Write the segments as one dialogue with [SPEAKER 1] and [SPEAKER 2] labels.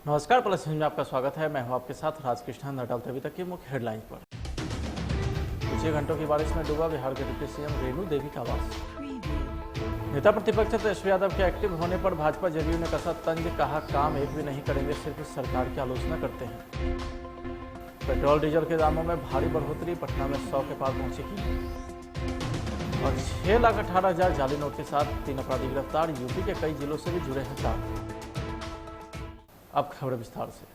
[SPEAKER 1] नमस्कार, plus news में आपका स्वागत है। मैं हूं आपके साथ राजकृष्ण। डालते अभी तक की मुख्य हेडलाइन पर। कुछ ही घंटों की बारिश में डूबा बिहार के डिप्टी सीएम रेणु देवी का आवास। नेता प्रतिपक्ष तेजस्वी यादव के एक्टिव होने पर भाजपा जदयू ने कसा तंज, कहा काम एक भी नहीं करेंगे, सिर्फ सरकार की आलोचना करते हैं। पेट्रोल डीजल के दामों में भारी बढ़ोतरी, पटना में 100 के पार पहुंची की। और 6,18,000 जाली नोट के साथ 3 अपराधी गिरफ्तार। यूपी के कई जिलों से भी जुड़े हैं तार। अब खबर विस्तार से।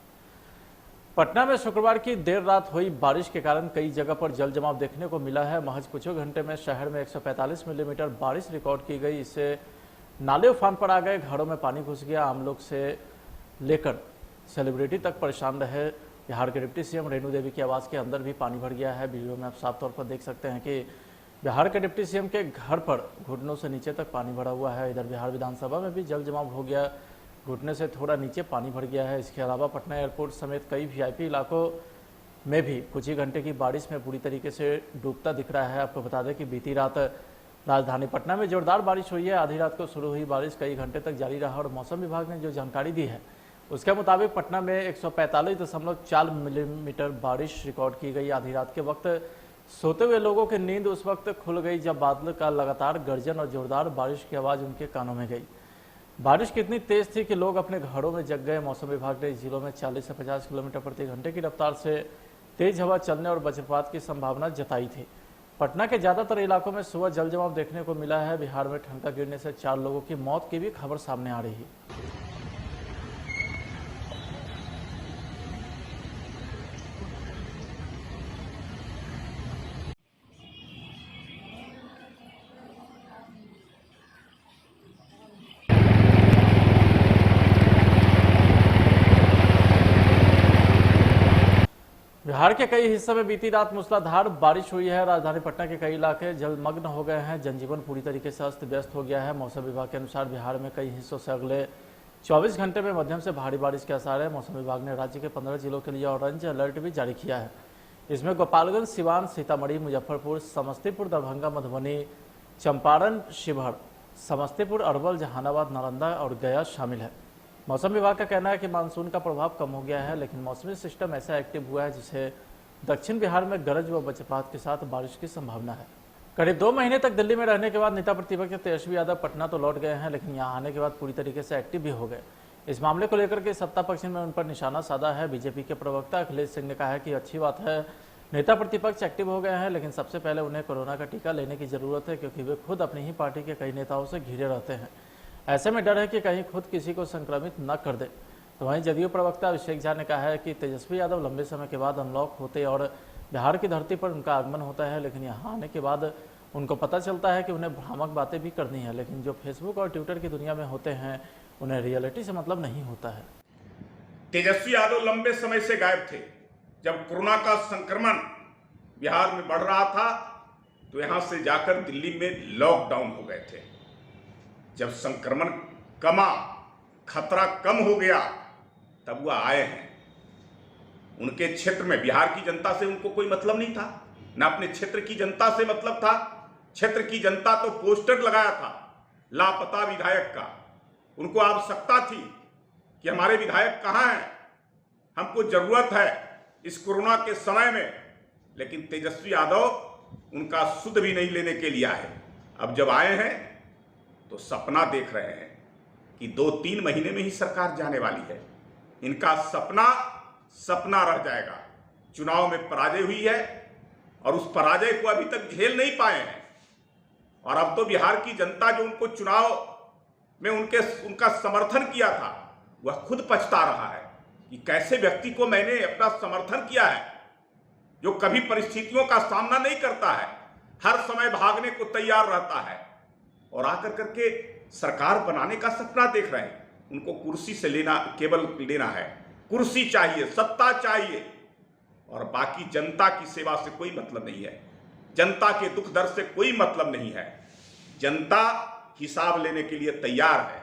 [SPEAKER 1] पटना में शुक्रवार की देर रात हुई बारिश के कारण कई जगह पर जल जमाव देखने को मिला है। महज कुछ घंटे में शहर में 145 मिलीमीटर बारिश रिकॉर्ड की गई। इससे नाले उफान पर आ गए, घरों में पानी घुस गया। आम लोग से लेकर सेलिब्रिटी तक परेशान रहे। बिहार के डिप्टी सीएम रेणु देवी के आवास के अंदर भी पानी भर गया है। वीडियो में आप साफ तौर पर देख सकते हैं कि बिहार के डिप्टी सीएम के घर पर घुटनों से नीचे तक पानी भरा हुआ है। इधर बिहार विधानसभा में भी जल जमाव हो गया, घुटने से थोड़ा नीचे पानी भर गया है। इसके अलावा पटना एयरपोर्ट समेत कई वीआईपी इलाकों में भी कुछ ही घंटे की बारिश में पूरी तरीके से डूबता दिख रहा है। आपको बता दें कि बीती रात राजधानी पटना में जोरदार बारिश हुई है। आधी रात को शुरू हुई बारिश कई घंटे तक जारी रहा और मौसम विभाग ने जो जानकारी दी है उसके मुताबिक पटना में 145.4 मिलीमीटर बारिश रिकॉर्ड की गई। आधी रात के वक्त सोते हुए लोगों की नींद उस वक्त खुल गई जब बादल का लगातार गर्जन और जोरदार बारिश की आवाज़ उनके कानों में गई। बारिश कितनी तेज थी कि लोग अपने घरों में जग गए। मौसम विभाग ने जिलों में 40 से 50 किलोमीटर प्रति घंटे की रफ्तार से तेज हवा चलने और वज्रपात की संभावना जताई थी। पटना के ज्यादातर इलाकों में सुबह जल जमाव देखने को मिला है। बिहार में ठनका गिरने से 4 लोगों की मौत की भी खबर सामने आ रही है। बिहार के कई हिस्सों में बीती रात मूसलाधार बारिश हुई है। राजधानी पटना के कई इलाके जलमग्न हो गए हैं। जनजीवन पूरी तरीके से अस्त व्यस्त हो गया है। मौसम विभाग के अनुसार बिहार में कई हिस्सों से अगले 24 घंटे में मध्यम से भारी बारिश के आसार है। मौसम विभाग ने राज्य के 15 जिलों के लिए ऑरेंज अलर्ट भी जारी किया है। इसमें गोपालगंज, सिवान, सीतामढ़ी, मुजफ्फरपुर, समस्तीपुर, दरभंगा, मधुबनी, चंपारण, शिवहर, समस्तीपुर, अरवल, जहानाबाद, नालंदा और गया शामिल है। मौसम विभाग का कहना है कि मानसून का प्रभाव कम हो गया है, लेकिन मौसमी सिस्टम ऐसा एक्टिव हुआ है जिसे दक्षिण बिहार में गरज व वज्रपात के साथ बारिश की संभावना है। करीब 2 महीने तक दिल्ली में रहने के बाद नेता प्रतिपक्ष तेजस्वी यादव पटना तो लौट गए हैं, लेकिन यहां आने के बाद पूरी तरीके से एक्टिव भी हो गए। इस मामले को लेकर के सत्ता पक्ष ने उन पर निशाना साधा है। बीजेपी के प्रवक्ता अखिलेश सिंह ने कहा है कि अच्छी बात है, नेता प्रतिपक्ष एक्टिव हो गए हैं, लेकिन सबसे पहले उन्हें कोरोना का टीका लेने की जरूरत है, क्योंकि वे खुद अपनी ही पार्टी के कई नेताओं से घिरे रहते हैं। ऐसे में डर है कि कहीं खुद किसी को संक्रमित न कर दे। तो वहीं जदयू प्रवक्ता अभिषेक झा ने कहा है कि तेजस्वी यादव लंबे समय के बाद अनलॉक होते और बिहार की धरती पर उनका आगमन होता है, लेकिन यहाँ आने के बाद उनको पता चलता है कि उन्हें भ्रामक बातें भी करनी है, लेकिन जो फेसबुक और ट्विटर की दुनिया में होते हैं उन्हें रियलिटी से मतलब नहीं होता है।
[SPEAKER 2] तेजस्वी यादव लंबे समय से गायब थे। जब कोरोना का संक्रमण बिहार में बढ़ रहा था तो यहाँ से जाकर दिल्ली में लॉकडाउन हो गए थे। जब संक्रमण कमा, खतरा कम हो गया, तब वह आए हैं। उनके क्षेत्र में बिहार की जनता से उनको कोई मतलब नहीं था, ना अपने क्षेत्र की जनता से मतलब था। क्षेत्र की जनता तो पोस्टर लगाया था लापता विधायक का। उनको आवश्यकता थी कि हमारे विधायक कहाँ हैं, हमको जरूरत है इस कोरोना के समय में, लेकिन तेजस्वी यादव उनका सुध भी नहीं लेने के लिए आए। अब जब आए हैं तो सपना देख रहे हैं कि 2-3 महीने में ही सरकार जाने वाली है। इनका सपना रह जाएगा। चुनाव में पराजय हुई है और उस पराजय को अभी तक झेल नहीं पाए हैं, और अब तो बिहार की जनता जो उनको चुनाव में उनका समर्थन किया था, वह खुद पछता रहा है कि कैसे व्यक्ति को मैंने अपना समर्थन किया है, जो कभी परिस्थितियों का सामना नहीं करता है, हर समय भागने को तैयार रहता है, और आकर करके सरकार बनाने का सपना देख रहे हैं। उनको कुर्सी से केवल लेना है, कुर्सी चाहिए, सत्ता चाहिए, और बाकी जनता की सेवा से कोई मतलब नहीं है। जनता के दुख दर्द से कोई मतलब नहीं है। जनता हिसाब लेने के लिए तैयार है।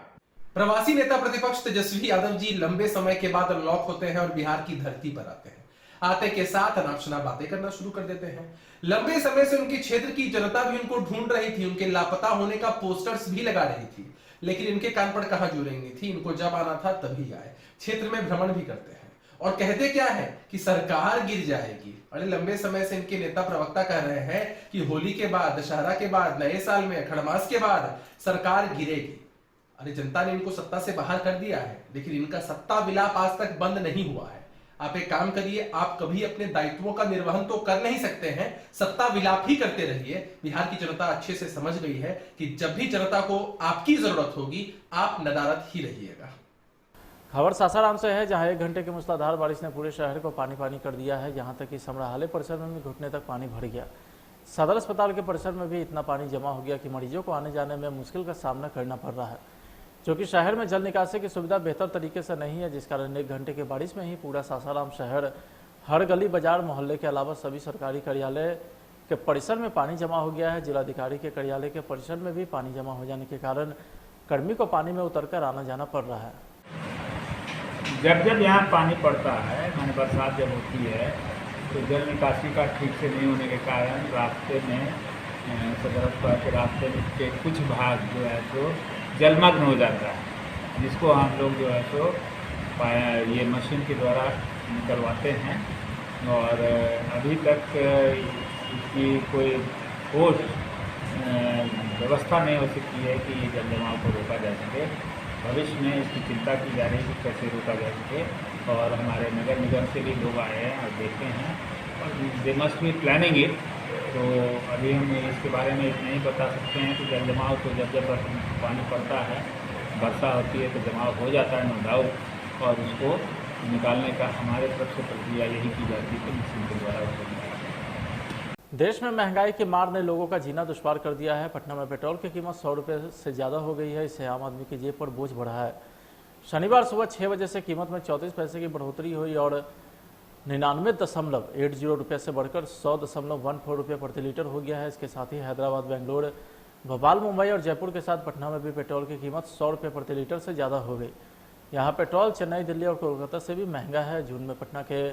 [SPEAKER 3] प्रवासी नेता प्रतिपक्ष तेजस्वी यादव जी लंबे समय के बाद अनलॉक होते हैं और बिहार की धरती पर आते हैं। आते के साथ अनाप-शनाप बातें करना शुरू कर देते हैं। लंबे समय से उनके क्षेत्र की जनता भी उनको ढूंढ रही थी, उनके लापता होने का पोस्टर्स भी लगा रही थी, लेकिन इनके कान पर कहाँ जू रेंगनी थी, इनको जब आना था तभी आए। क्षेत्र में भ्रमण भी करते हैं और कहते क्या है कि सरकार गिर जाएगी। अरे लंबे समय से इनके नेता प्रवक्ता कह रहे हैं कि होली के बाद, दशहरा के बाद, नए साल में, खड़मास के बाद सरकार गिरेगी। अरे जनता ने इनको सत्ता से बाहर कर दिया है, लेकिन इनका सत्ता विलाप आज तक बंद नहीं हुआ है। आप एक काम करिए, आप कभी अपने दायित्वों का निर्वहन तो कर नहीं सकते हैं, सत्ता विलाप ही करते रहिए। बिहार की जनता अच्छे से समझ गई है कि जब भी जनता को आपकी जरूरत होगी, आप नदारद ही रहिएगा।
[SPEAKER 1] खबर सासाराम से है, जहां 1 घंटे की मूसलाधार बारिश ने पूरे शहर को पानी पानी कर दिया है। यहां तक कि संग्रहालय परिसर में भी घुटने तक पानी भर गया। सदर अस्पताल के परिसर में भी इतना पानी जमा हो गया कि मरीजों को आने जाने में मुश्किल का सामना करना पड़ रहा है, क्योंकि शहर में जल निकासी की सुविधा बेहतर तरीके से नहीं है, जिस कारण 1 घंटे की बारिश में ही पूरा सासाराम शहर, हर गली बाजार मोहल्ले के अलावा सभी सरकारी कार्यालय के परिसर में पानी जमा हो गया है। जिलाधिकारी के कार्यालय के परिसर में भी पानी जमा हो जाने के कारण कर्मी को पानी में उतरकर आना जाना पड़ रहा है।
[SPEAKER 4] जब जब यहाँ पानी पड़ता है, माने बरसात जब होती है, तो जल निकासी का ठीक से नहीं होने के कारण रास्ते में, सदर अस्पताल के रास्ते के कुछ भाग जो है तो जलमग्न हो जाता है, जिसको हम लोग जो है तो ये मशीन के द्वारा निकलवाते हैं। और अभी तक इसकी कोई ठोस व्यवस्था नहीं हो सकती है कि जल जमाव को रोका जा सके। भविष्य में इसकी चिंता की जा रही है कि कैसे रोका जा सके, और हमारे नगर निगम से भी लोग आए हैं और देखे हैं, और they must be planning it. तो अभी हम इसके बारे में इतना ही बता सकते हैं कि जल जमाव तो जब जब पानी पड़ता है, वर्षा होती है तो जमाव हो जाता है, नो डाउट, और उसको निकालने का हमारे तरफ से प्रक्रिया यही की जाती है कि मशीन के द्वारा उसको निकालना।
[SPEAKER 1] देश में महंगाई की मार ने लोगों का जीना दुश्वार कर दिया है। पटना में पेट्रोल की कीमत 100 रुपये से ज़्यादा हो गई है। इससे आम आदमी की जेब पर बोझ बढ़ा है। शनिवार सुबह 6 बजे से कीमत में 34 पैसे की बढ़ोतरी हुई और 99.80 रुपये से बढ़कर 100.14 रुपये प्रति लीटर हो गया है। इसके साथ ही हैदराबाद, बेंगलोर, भोपाल, मुंबई और जयपुर के साथ पटना में भी पेट्रोल की कीमत 100 रुपये प्रति लीटर से ज़्यादा हो गई। यहाँ पेट्रोल चेन्नई, दिल्ली और कोलकाता से भी महंगा है। जून में पटना के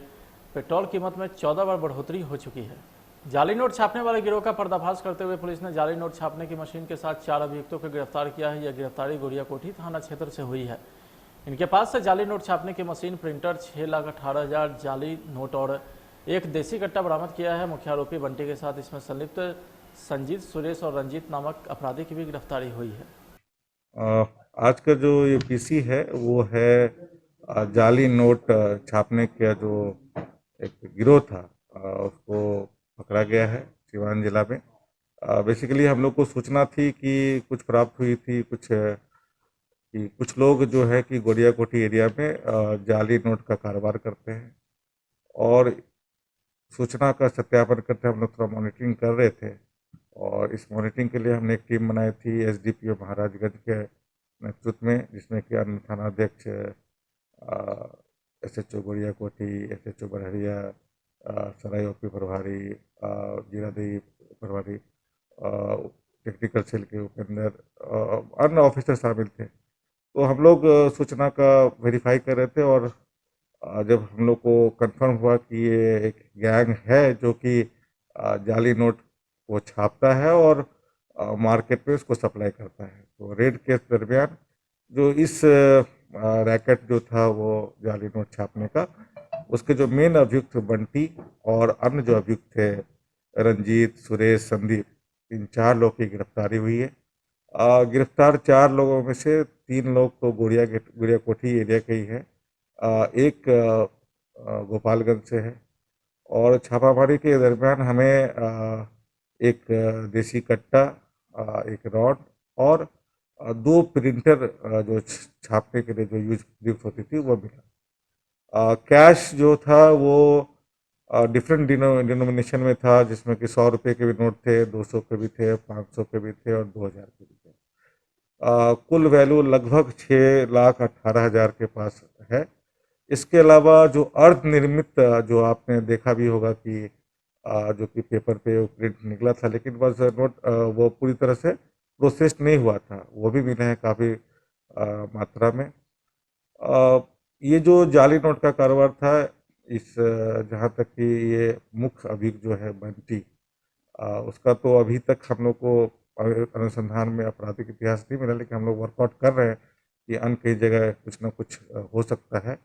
[SPEAKER 1] पेट्रोल कीमत में 14 बार बढ़ोतरी हो चुकी है। जाली नोट छापने वाले गिरोह का पर्दाफाश करते हुए पुलिस ने जाली नोट छापने की मशीन के साथ 4 अभियुक्तों को गिरफ्तार किया है। यह गिरफ्तारी गोरियाकोठी थाना क्षेत्र से हुई है। इनके पास से जाली नोट छापने की मशीन, प्रिंटर, 6,18,000 जाली नोट और एक देसी कट्टा बरामद किया है। मुख्य आरोपी बंटी के साथ इसमें संलिप्त संजीत, सुरेश और रंजीत नामक अपराधी की भी गिरफ्तारी हुई है।
[SPEAKER 5] आज का जो ये पीसी है वो है जाली नोट छापने का जो एक गिरोह था, उसको पकड़ा गया है सिवान जिला में। बेसिकली हम लोग को सूचना थी कि कुछ प्राप्त हुई थी कि कुछ लोग जो है कि गोरियाकोठी एरिया में जाली नोट का कारोबार करते हैं, और सूचना का सत्यापन करते हम लोग थोड़ा मॉनिटरिंग कर रहे थे। और इस मॉनिटरिंग के लिए हमने एक टीम बनाई थी एसडीपीओ महाराजगंज के नेतृत्व में, जिसमें कि अन्य थानाध्यक्ष, एसएचओ गोरियाकोठी, एसएचओ बरहरिया, सराय ओपी प्रभारी, जीरादेवी प्रभारी, टेक्निकल सेल के उपेंद्र, अन्य ऑफिसर शामिल थे। तो हम लोग सूचना का वेरीफाई कर रहे थे, और जब हम लोग को कंफर्म हुआ कि ये एक गैंग है जो कि जाली नोट को छापता है और मार्केट में उसको सप्लाई करता है, तो रेड के दरमियान जो इस रैकेट जो था वो जाली नोट छापने का, उसके जो मेन अभियुक्त बंटी और अन्य जो अभियुक्त थे रंजीत, सुरेश, संदीप, इन 4 लोग की गिरफ्तारी हुई है। गिरफ्तार 4 लोगों में से 3 लोग तो गोरियाकोठी एरिया के ही है, एक गोपालगंज से है। और छापामारी के दरमियान हमें एक देसी कट्टा, एक रॉड और 2 प्रिंटर जो छापने के लिए जो यूज होती थी वो मिला। कैश जो था वो डिफरेंट डिनोमिनेशन में था, जिसमें कि 100 रुपये के भी नोट थे, 200 के भी थे, 500 के भी थे और 2000 के भी थे। कुल वैल्यू लगभग 6,18,000 के पास है। इसके अलावा जो अर्धनिर्मित, जो आपने देखा भी होगा कि जो कि पेपर पे वो प्रिंट निकला था, लेकिन बस नोट वो पूरी तरह से प्रोसेस नहीं हुआ था, वो भी मिले हैं काफ़ी मात्रा में। ये जो जाली नोट का कारोबार था, इस जहाँ तक कि ये मुख्य अभियुक्त जो है बंटी, उसका तो अभी तक हम लोग को अनुसंधान में आपराधिक इतिहास नहीं मिला, लेकिन हम लोग वर्कआउट कर रहे हैं कि अन्य कई जगह कुछ ना कुछ हो सकता है।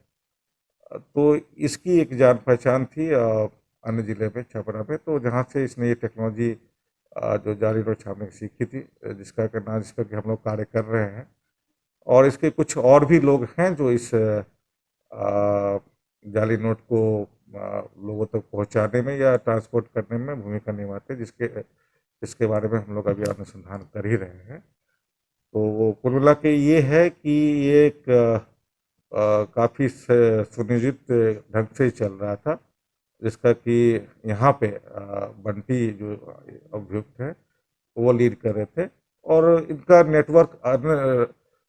[SPEAKER 5] तो इसकी एक जान पहचान थी अन्य जिले में, छपरा में, तो जहाँ से इसने ये टेक्नोलॉजी जो जाली नोट छापने की सीखी थी, जिसका कि हम लोग कार्य कर रहे हैं। और इसके कुछ और भी लोग हैं जो इस जाली नोट को लोगों तक पहुंचाने में या ट्रांसपोर्ट करने में भूमिका निभाते हैं, जिसके बारे में हम लोग अभी अनुसंधान कर ही रहे हैं। तो वो कुल मिला के ये है कि ये एक काफ़ी सुनियोजित ढंग से ही चल रहा था, जिसका कि यहाँ पे बंटी जो अभियुक्त है वो लीड कर रहे थे। और इनका नेटवर्क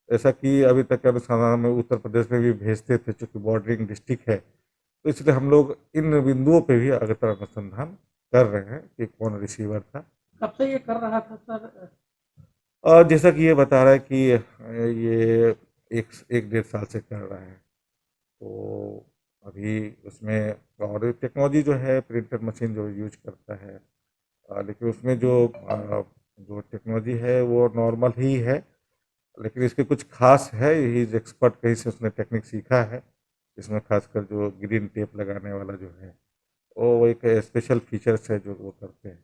[SPEAKER 5] जैसा कि अभी तक के अनुसंधान में उत्तर प्रदेश में भी भेजते थे, चूँकि बॉर्डरिंग डिस्ट्रिक्ट है, तो इसलिए हम लोग इन बिंदुओं पे भी अगतर अनुसंधान कर रहे हैं कि कौन रिसीवर था।
[SPEAKER 6] कब से ये कर रहा था सर?
[SPEAKER 5] जैसा कि ये बता रहा है कि ये एक डेढ़ साल से कर रहा है। तो अभी उसमें और टेक्नोलॉजी जो है, प्रिंटर मशीन जो यूज करता है, लेकिन उसमें जो टेक्नोलॉजी है वो नॉर्मल ही है, लेकिन इसके कुछ खास है। ही इज एक्सपर्ट, कहीं से उसने टेक्निक सीखा है। इसमें खासकर जो ग्रीन टेप लगाने वाला जो है वो एक स्पेशल फीचर्स है जो वो करते हैं।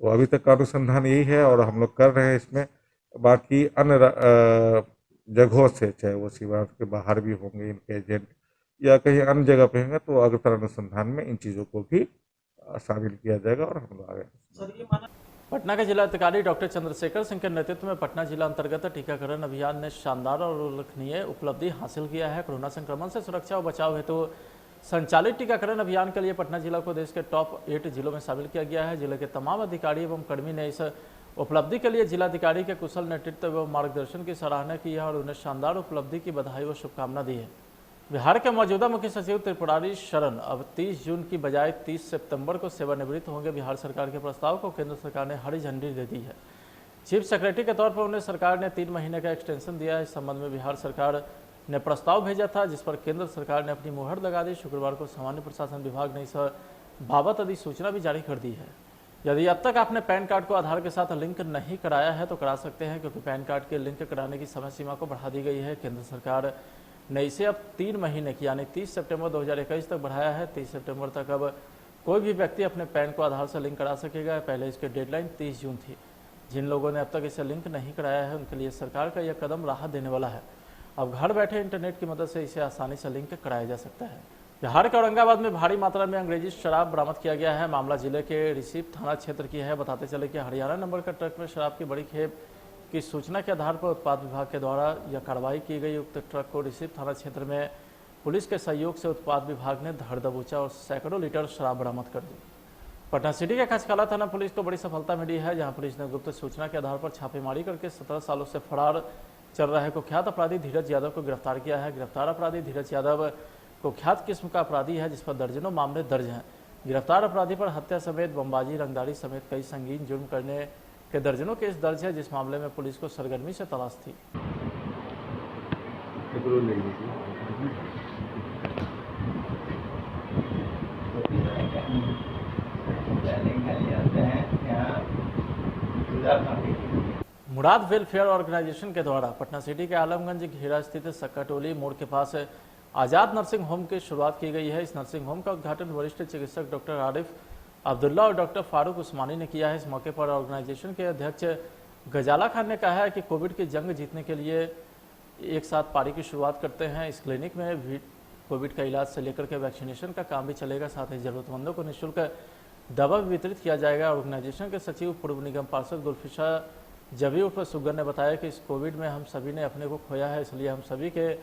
[SPEAKER 5] तो अभी तक का अनुसंधान यही है और हम लोग कर रहे हैं इसमें। बाकी अन्य जगहों से, चाहे वो सीमा के बाहर भी होंगे इनके एजेंट या कहीं अन्य जगह पे होंगे, तो अगतर अनुसंधान में इन चीज़ों को भी शामिल किया जाएगा और हम लोग आगे।
[SPEAKER 1] पटना के जिलाधिकारी डॉक्टर चंद्रशेखर सिंह के नेतृत्व में पटना जिला अंतर्गत टीकाकरण अभियान ने शानदार और उल्लेखनीय उपलब्धि हासिल किया है। कोरोना संक्रमण से सुरक्षा और बचाव हेतु संचालित टीकाकरण अभियान के लिए पटना जिला को देश के टॉप 8 जिलों में शामिल किया गया है। जिले के तमाम अधिकारी एवं कर्मी ने इस उपलब्धि के लिए जिलाधिकारी के कुशल नेतृत्व एवं मार्गदर्शन की सराहना की है और उन्हें शानदार उपलब्धि की बधाई व शुभकामना दी है। बिहार के मौजूदा मुख्य सचिव त्रिपुरारी शरण अब 30 जून की बजाय 30 सितंबर को सेवानिवृत्त होंगे। बिहार सरकार के प्रस्ताव को केंद्र सरकार ने हरी झंडी दे दी है। चीफ सेक्रेटरी के तौर पर उन्हें सरकार ने 3 महीने का एक्सटेंशन दिया है। इस संबंध में बिहार सरकार ने प्रस्ताव भेजा था, जिस पर केंद्र सरकार ने अपनी मुहर लगा दी। शुक्रवार को सामान्य प्रशासन विभाग ने इस बाबत अधिसूचना भी जारी कर दी है। यदि अब तक आपने पैन कार्ड को आधार के साथ लिंक नहीं कराया है तो करा सकते हैं, क्योंकि पैन कार्ड के लिंक कराने की समय सीमा को बढ़ा दी गई है। केंद्र सरकार ने इसे अब 3 महीने की यानी 30 सितंबर 2021 तक बढ़ाया है। 30 सितंबर तक अब कोई भी व्यक्ति अपने पैन को आधार से लिंक करा सकेगा। पहले इसकी डेडलाइन 30 जून थी। जिन लोगों ने अब तक इसे लिंक नहीं कराया है उनके लिए सरकार का यह कदम राहत देने वाला है। अब घर बैठे इंटरनेट की मदद से इसे आसानी से लिंक कराया जा सकता है। बिहार के औरंगाबाद में भारी मात्रा में अंग्रेजी शराब बरामद किया गया है। मामला जिले के रिसीप थाना क्षेत्र की है। बताते चले कि हरियाणा नंबर का ट्रक में शराब की बड़ी खेप की सूचना के आधार पर उत्पाद विभाग के द्वारा यह कार्रवाई की गई। उक्त ट्रक को रिसीप थाना क्षेत्र में पुलिस के सहयोग से उत्पाद विभाग ने धर दबोचा और सैकड़ों लीटर शराब बरामद कर दी। पटना सिटी के खचकाला थाना पुलिस को बड़ी सफलता मिली है, जहां पुलिस ने गुप्त सूचना के आधार पर छापेमारी करके 17 सालों से फरार चल रहे कुख्यात अपराधी धीरज यादव को गिरफ्तार किया है। गिरफ्तार अपराधी धीरज यादव कुख्यात किस्म का अपराधी है, जिस पर दर्जनों मामले दर्ज हैं। गिरफ्तार अपराधी पर हत्या समेत बमबाजी, रंगदारी समेत कई संगीन जुर्म करने के दर्जनों केस दर्ज है, जिस मामले में पुलिस को सरगर्मी से तलाश थी। मुराद वेलफेयर ऑर्गेनाइजेशन के द्वारा पटना सिटी के आलमगंज घेरा स्थित सक्काटोली मोड़ के पास आज़ाद नर्सिंग होम की शुरुआत की गई है। इस नर्सिंग होम का उद्घाटन वरिष्ठ चिकित्सक डॉक्टर आरिफ अब्दुल्ला और डॉक्टर फारूक उस्मानी ने किया है। इस मौके पर ऑर्गेनाइजेशन के अध्यक्ष गजाला खान ने कहा है कि कोविड की जंग जीतने के लिए एक साथ पारी की शुरुआत करते हैं। इस क्लिनिक में भी कोविड का इलाज से लेकर के वैक्सीनेशन का काम भी चलेगा। साथ ही जरूरतमंदों को निःशुल्क दवा भी वितरित किया जाएगा। ऑर्गेनाइजेशन के सचिव पूर्व निगम पार्षद गुलफिशा जबी उर्फ सुगर ने बताया कि इस कोविड में हम सभी ने अपने को खोया है, इसलिए हम सभी के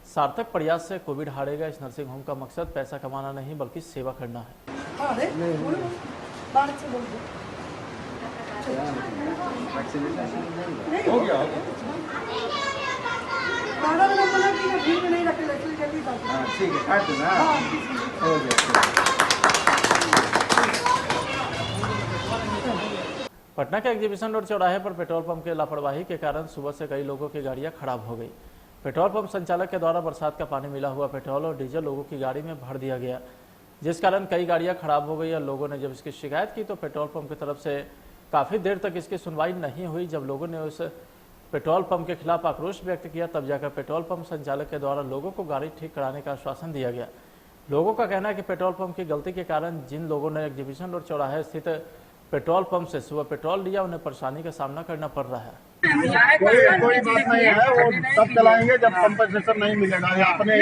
[SPEAKER 1] सार्थक प्रयास से कोविड हारेगा। इस नर्सिंग होम का मकसद पैसा कमाना नहीं बल्कि सेवा करना है। पटना के एग्जीबिशन रोड चौराहे पर पेट्रोल पंप के लापरवाही के कारण सुबह से कई लोगों की गाड़ियां खराब हो गई। पेट्रोल पंप संचालक के द्वारा बरसात का पानी मिला हुआ पेट्रोल और डीजल लोगों की गाड़ी में भर दिया गया, जिस कारण कई गाड़ियां खराब हो गई और लोगों ने जब इसकी शिकायत की तो पेट्रोल पंप की तरफ से काफ़ी देर तक इसकी सुनवाई नहीं हुई। जब लोगों ने उस पेट्रोल पंप के खिलाफ आक्रोश व्यक्त किया तब जाकर पेट्रोल पंप संचालक के द्वारा लोगों को गाड़ी ठीक कराने का आश्वासन दिया गया। लोगों का कहना है कि पेट्रोल पंप की गलती के कारण जिन लोगों ने एग्जीबिशन रोड चौराहे स्थित पेट्रोल पंप से सुबह पेट्रोल लिया उन्हें परेशानी का सामना करना पड़ रहा है।
[SPEAKER 7] कोई बात नहीं है, वो तब चलाएंगे जब कंपनसेशन नहीं मिलेगा। या अपने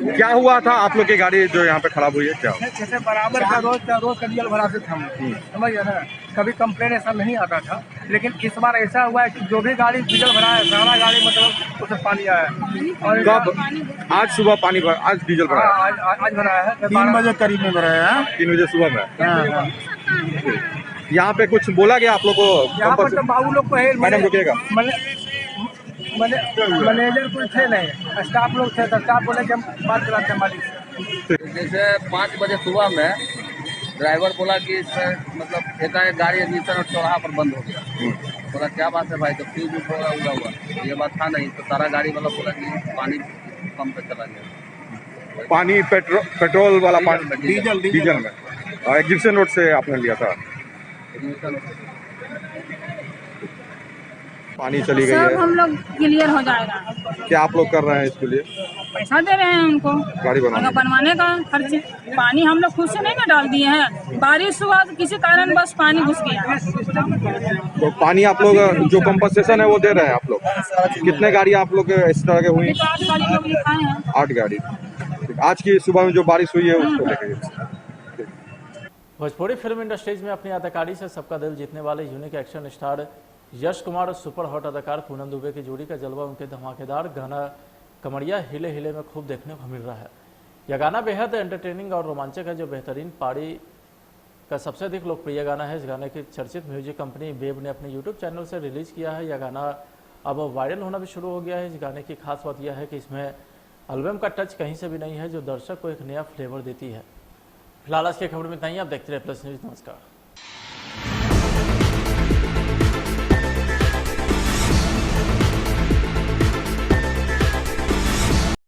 [SPEAKER 5] क्या हुआ था आप लोग की गाड़ी जो यहाँ पे खराब हुई है, क्या
[SPEAKER 7] जैसे बराबर का रोज का डीजल भराते थे हम, समझ गए ना। कभी कंप्लेन ऐसा नहीं आता था, लेकिन इस बार ऐसा हुआ है कि जो भी गाड़ी डीजल भरा है सारा गाड़ी मतलब उसमें पानी आया है। और
[SPEAKER 5] कब? आज सुबह पानी भर, आज डीजल भरा है?
[SPEAKER 7] आज भराया है
[SPEAKER 5] 3 बजे करीब में भराया है। 3 बजे सुबह में। यहाँ पे कुछ बोला गया आप लोग को?
[SPEAKER 7] यहाँ पर तो बाबू लोग को है,
[SPEAKER 5] मैडम रुकेगा,
[SPEAKER 7] मैनेजर कोई थे नहीं, स्टाफ लोग थे, तो स्टाफ बोले कि हम बात कराते हैं मालिक से।
[SPEAKER 8] जैसे 5 बजे सुबह में ड्राइवर बोला कि सर मतलब एकाएक गाड़ी एडमिशन और चौराहा पर बंद हो गया। बोला क्या बात है भाई, तो फ्यूज उड़ा हुआ, ये बात था नहीं। तो सारा गाड़ी वाला बोला कि पानी पंप पे चला गया।
[SPEAKER 5] पानी पेट्रोल वाला पानी
[SPEAKER 8] डीजल
[SPEAKER 5] में एग्जीबिशन रोड से आपने लिया था? पानी चली गई
[SPEAKER 9] सब
[SPEAKER 5] है,
[SPEAKER 9] हम लोग क्लियर हो जाएगा।
[SPEAKER 5] क्या आप लोग कर रहे हैं इसके लिए?
[SPEAKER 9] पैसा दे रहे हैं उनको
[SPEAKER 5] गाड़ी
[SPEAKER 9] बनवाने का खर्च। पानी हम लोग खुद से नहीं ना डाल दिए हैं, बारिश हुआ तो किसी कारण बस पानी घुस गया।
[SPEAKER 5] तो पानी आप लोग जो कंपनसेशन है वो दे रहे हैं आप लोग? कितने गाड़ी आप लोग इस तरह के हुई?
[SPEAKER 9] 8 गाड़ी लोग लिखाए हैं।
[SPEAKER 5] 8 गाड़ी। आज की सुबह में जो बारिश हुई है उसको लेकर।
[SPEAKER 1] भोजपुरी फिल्म इंडस्ट्रीज में अपनी अदाकारी से सबका दिल जीतने वाले unique action star Yash Kumar और सुपर हॉट अदाकार पूनम दुबे की जोड़ी का जलवा उनके धमाकेदार गाना कमरिया हिले हिले में खूब देखने को मिल रहा है। यह गाना बेहद एंटरटेनिंग और रोमांचक है, जो बेहतरीन पारी का सबसे अधिक लोकप्रिय गाना है। इस गाने की चर्चित म्यूजिक कंपनी वेब ने अपने यूट्यूब चैनल से रिलीज किया है। यह गाना अब वायरल होना भी शुरू हो गया है। इस गाने की खास बात यह है कि इसमें एल्बम का टच कहीं से भी नहीं है, जो दर्शक को एक नया फ्लेवर देती है। फिलहाल आज की खबर में इतना ही। आप देखते रहे प्लस न्यूज। नमस्कार।